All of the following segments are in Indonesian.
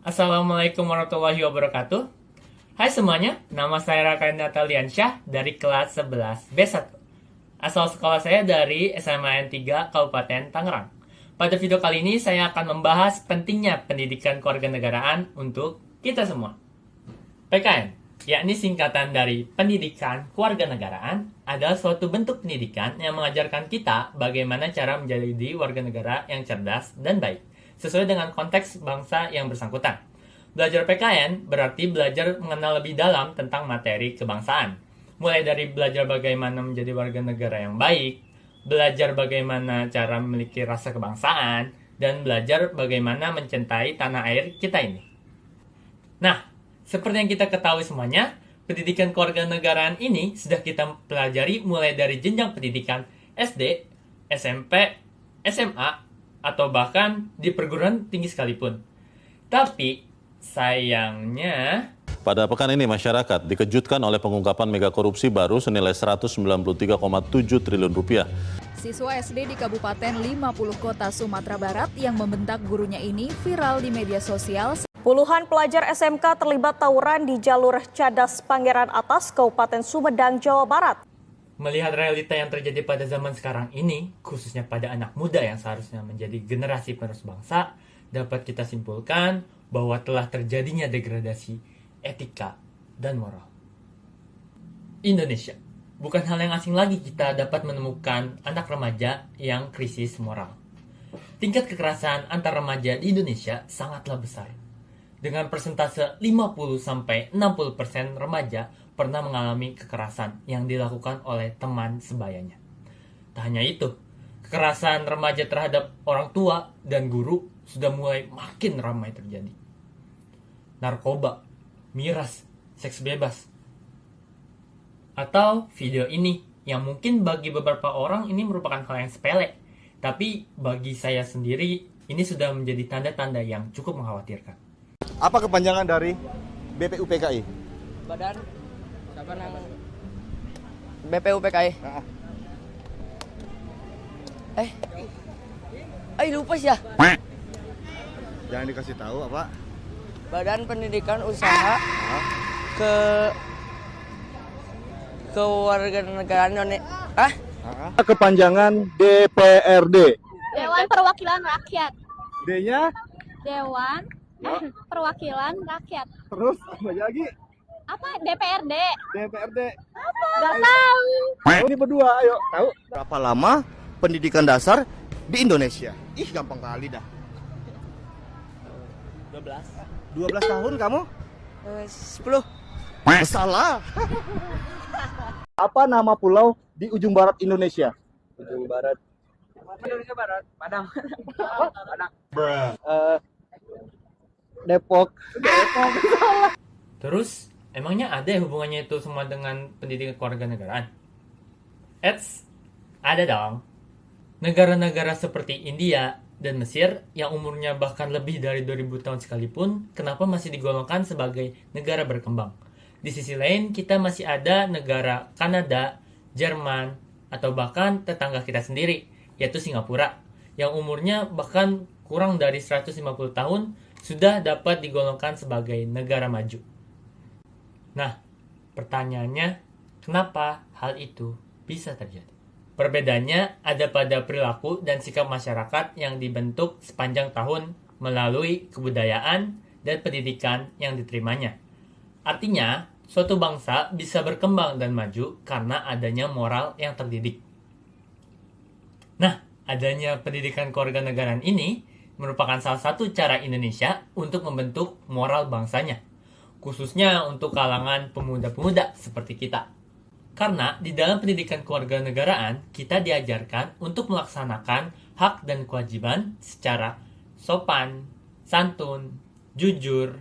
Assalamualaikum warahmatullahi wabarakatuh. Hai semuanya, nama saya Raka Nataliansyah dari kelas 11 B1. Asal sekolah saya dari SMA N3 Kabupaten Tangerang. Pada video kali ini saya akan membahas pentingnya pendidikan kewarganegaraan untuk kita semua. PKN, yakni singkatan dari Pendidikan Kewarganegaraan, adalah suatu bentuk pendidikan yang mengajarkan kita bagaimana cara menjadi warga negara yang cerdas dan baik, sesuai dengan konteks bangsa yang bersangkutan. Belajar PKN berarti belajar mengenal lebih dalam tentang materi kebangsaan. Mulai dari belajar bagaimana menjadi warga negara yang baik, belajar bagaimana cara memiliki rasa kebangsaan, dan belajar bagaimana mencintai tanah air kita ini. Nah, seperti yang kita ketahui semuanya, pendidikan kewarganegaraan ini sudah kita pelajari mulai dari jenjang pendidikan SD, SMP, SMA, atau bahkan di perguruan tinggi sekalipun. Tapi, sayangnya, pada pekan ini masyarakat dikejutkan oleh pengungkapan mega korupsi baru senilai 193,7 triliun rupiah. Siswa SD di Kabupaten 50 Kota Sumatera Barat yang membentak gurunya ini viral di media sosial. Puluhan pelajar SMK terlibat tawuran di jalur Cadas Pangeran Atas, Kabupaten Sumedang, Jawa Barat. Melihat realita yang terjadi pada zaman sekarang ini, khususnya pada anak muda yang seharusnya menjadi generasi penerus bangsa, dapat kita simpulkan bahwa telah terjadinya degradasi etika dan moral. Indonesia, bukan hal yang asing lagi kita dapat menemukan anak remaja yang krisis moral. Tingkat kekerasan antar remaja di Indonesia sangatlah besar. Dengan persentase 50-60% remaja pernah mengalami kekerasan yang dilakukan oleh teman sebayanya. Tak hanya itu, kekerasan remaja terhadap orang tua dan guru sudah mulai makin ramai terjadi. Narkoba, miras, seks bebas, atau video ini yang mungkin bagi beberapa orang ini merupakan hal yang sepele, tapi bagi saya sendiri ini sudah menjadi tanda-tanda yang cukup mengkhawatirkan. Apa kepanjangan dari BPUPKI? Badan siapa nang BPUPKI? Lupa sih ya. Jangan dikasih tahu apa? Badan Pendidikan Usaha Kewarganegaraan Indonesia. Kepanjangan DPRD. Dewan Perwakilan Rakyat. D-nya? Dewan Perwakilan Rakyat. Terus apa lagi? Apa? DPRD. DPRD. Apa? Gak tahu. Ini berdua, ayo tahu. Berapa lama pendidikan dasar di Indonesia? Ih, gampang kali dah. 12 tahun kamu? 10. Salah. Apa nama pulau di ujung barat Indonesia? Ujung barat. Indonesia Barat. Padang. Padang. Depok. Terus, emangnya ada hubungannya itu semua dengan pendidikan kewarganegaraan? Ada dong. Negara-negara seperti India dan Mesir yang umurnya bahkan lebih dari 2000 tahun sekalipun, kenapa masih digolongkan sebagai negara berkembang? Di sisi lain, kita masih ada negara Kanada, Jerman, atau bahkan tetangga kita sendiri, yaitu Singapura, yang umurnya bahkan kurang dari 150 tahun sudah dapat digolongkan sebagai negara maju. Nah, pertanyaannya, kenapa hal itu bisa terjadi? Perbedaannya ada pada perilaku dan sikap masyarakat yang dibentuk sepanjang tahun melalui kebudayaan dan pendidikan yang diterimanya. Artinya, suatu bangsa bisa berkembang dan maju karena adanya moral yang terdidik. Nah, adanya pendidikan kewarganegaraan ini merupakan salah satu cara Indonesia untuk membentuk moral bangsanya, khususnya untuk kalangan pemuda-pemuda seperti kita. Karena di dalam pendidikan kewarganegaraan, kita diajarkan untuk melaksanakan hak dan kewajiban secara sopan, santun, jujur,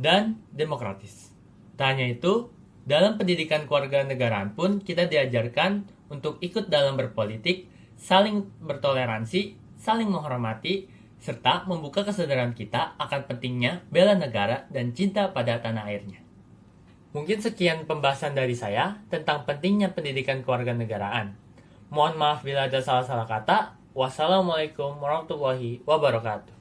dan demokratis. Tak hanya itu, dalam pendidikan kewarganegaraan pun kita diajarkan untuk ikut dalam berpolitik, saling bertoleransi, saling menghormati, serta membuka kesadaran kita akan pentingnya bela negara dan cinta pada tanah airnya. Mungkin sekian pembahasan dari saya tentang pentingnya pendidikan kewarganegaraan. Mohon maaf bila ada salah-salah kata. Wassalamualaikum warahmatullahi wabarakatuh.